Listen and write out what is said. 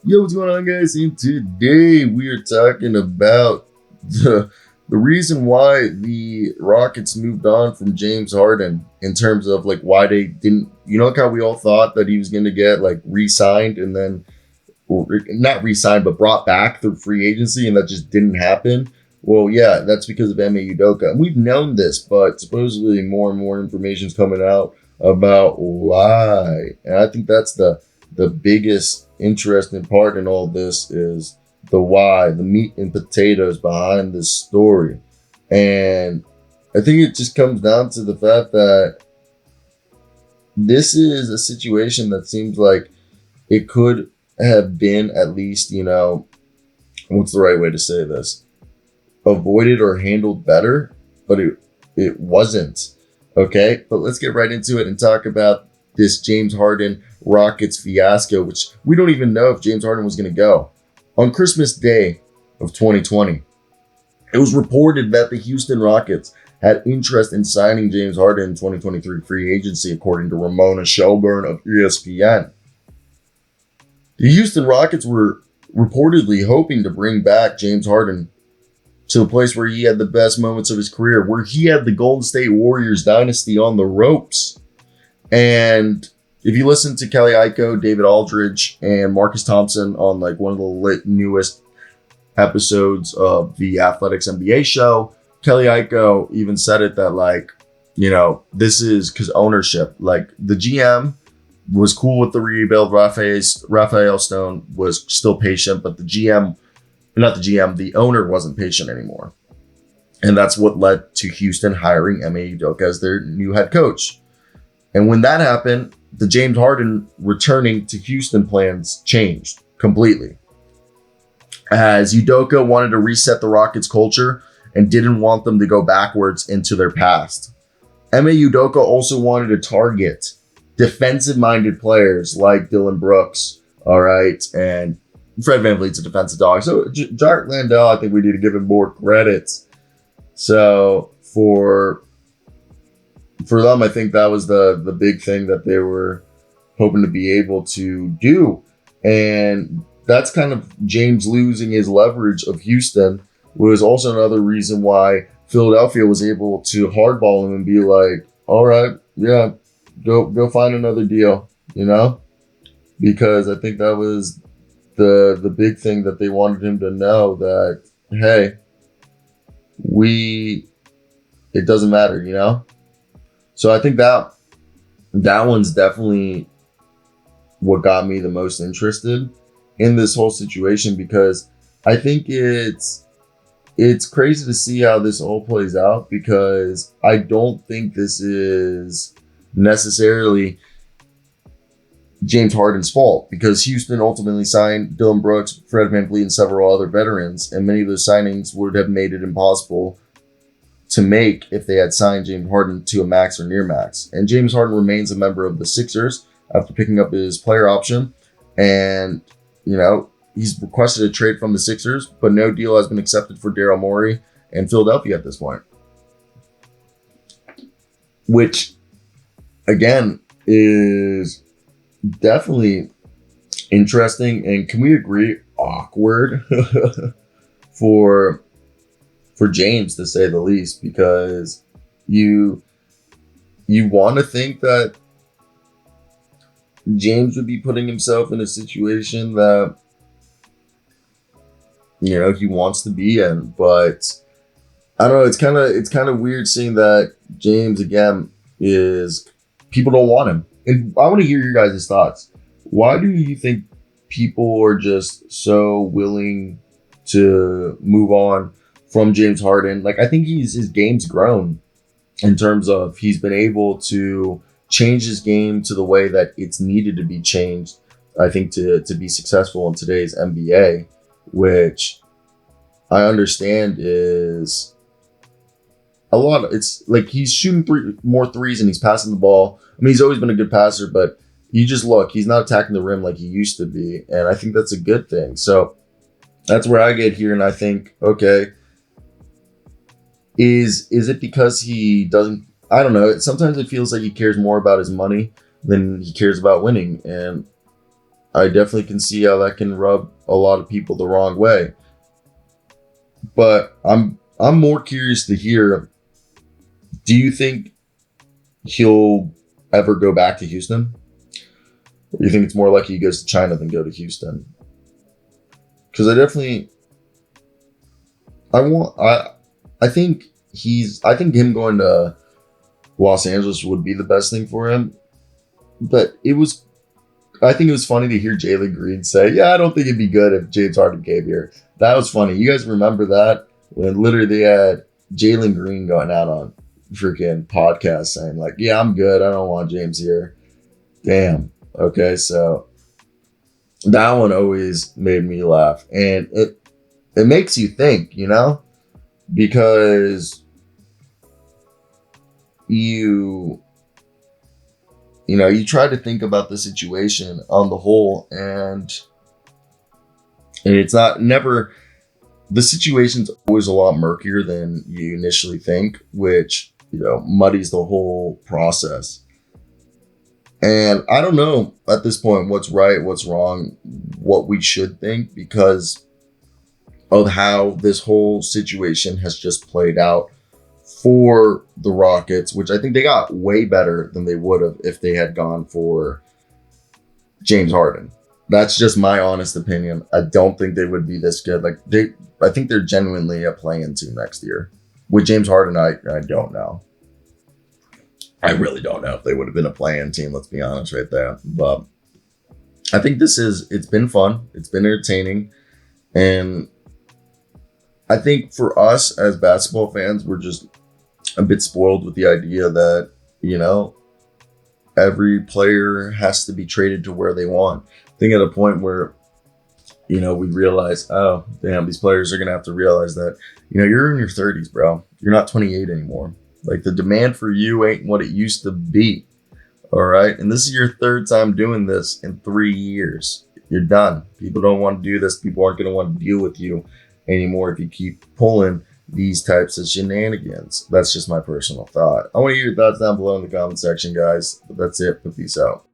Yo, what's going on, guys? And today we are talking about the reason why the Rockets moved on from James Harden in terms of like why they didn't. Like how we all thought that he was going to get like re-signed and then or not re-signed but brought back through free agency, and that just didn't happen. Well, yeah, that's because of Ime Udoka, and we've known this, but supposedly more and more information is coming out about why, and I think that's the biggest interesting part in all this is the why, the meat and potatoes behind this story. And I think it just comes down to the fact that this is a situation that seems like it could have been at least, what's the right way to say this? Avoided or handled better, but it wasn't. Okay, but let's get right into it and talk about this James Harden Rockets fiasco, which we don't even know if James Harden was going to go. On Christmas Day of 2020, it was reported that the Houston Rockets had interest in signing James Harden in 2023 free agency, according to Ramona Shelburne of ESPN. The Houston Rockets were reportedly hoping to bring back James Harden to a place where he had the best moments of his career, where he had the Golden State Warriors dynasty on the ropes. And if you listen to Kelly Iko, David Aldridge, and Marcus Thompson on like one of the newest episodes of the Athletics NBA show, Kelly Iko even said it that this is because ownership, like the GM was cool with the rebuild. Raphael Stone was still patient, but the owner wasn't patient anymore. And that's what led to Houston hiring Ime Udoka as their new head coach. And when that happened, the James Harden returning to Houston plans changed completely, as Udoka wanted to reset the Rockets' culture and didn't want them to go backwards into their past. Ime Udoka also wanted to target defensive-minded players like Dillon Brooks, all right, and Fred VanVleet's a defensive dog. So Jack Landell, I think we need to give him more credit. So for them, I think that was the big thing that they were hoping to be able to do. And that's kind of James losing his leverage of Houston was also another reason why Philadelphia was able to hardball him and be like, all right, yeah, go find another deal, because I think that was the big thing that they wanted him to know that, hey, it doesn't matter, So I think that one's definitely what got me the most interested in this whole situation, because I think it's crazy to see how this all plays out, because I don't think this is necessarily James Harden's fault, because Houston ultimately signed Dillon Brooks, Fred VanVleet, and several other veterans, and many of those signings would have made it impossible to make if they had signed James Harden to a max or near max. And James Harden remains a member of the Sixers after picking up his player option. And, he's requested a trade from the Sixers, but no deal has been accepted for Daryl Morey and Philadelphia at this point. Which, again, is definitely interesting. And can we agree, awkward for James, to say the least, because you want to think that James would be putting himself in a situation that he wants to be in, but I don't know. It's kind of weird seeing that James again is people don't want him, and I want to hear your guys' thoughts. Why do you think people are just so willing to move on from James Harden? Like, I think his game's grown in terms of he's been able to change his game to the way that it's needed to be changed, I think, to be successful in today's NBA, which I understand is a lot. It's like he's shooting more threes and he's passing the ball. I mean, he's always been a good passer, but you just look, he's not attacking the rim like he used to be. And I think that's a good thing. So that's where I get here. And I think, okay, is it because he doesn't, I don't know. Sometimes it feels like he cares more about his money than he cares about winning. And I definitely can see how that can rub a lot of people the wrong way. But I'm more curious to hear, do you think he'll ever go back to Houston? Or do you think it's more likely he goes to China than go to Houston? Because I think him going to Los Angeles would be the best thing for him. But I think it was funny to hear Jalen Green say, yeah, I don't think it'd be good if James Harden came here. That was funny. You guys remember that? When literally they had Jalen Green going out on freaking podcast saying like, yeah, I'm good. I don't want James here. Damn. Okay, so that one always made me laugh. And it makes you think, because you try to think about the situation on the whole, and it's the situation's always a lot murkier than you initially think, which, muddies the whole process. And I don't know at this point what's right, what's wrong, what we should think, because of how this whole situation has just played out for the Rockets, which I think they got way better than they would have if they had gone for James Harden. That's just my honest opinion. I don't think they would be this good. I think they're genuinely a play-in team next year. With James Harden, I don't know. I really don't know if they would have been a play-in team, let's be honest right there. But I think it's been fun. It's been entertaining. And I think for us as basketball fans, we're just a bit spoiled with the idea that, every player has to be traded to where they want. I think at a point where, we realize, oh, damn, these players are going to have to realize that, you're in your 30s, bro. You're not 28 anymore. Like, the demand for you ain't what it used to be. All right. And this is your third time doing this in 3 years. You're done. People don't want to do this. People aren't going to want to deal with you anymore if you keep pulling these types of shenanigans. That's just my personal thought. I want to hear your thoughts down below in the comment section, guys. But that's it. Peace out.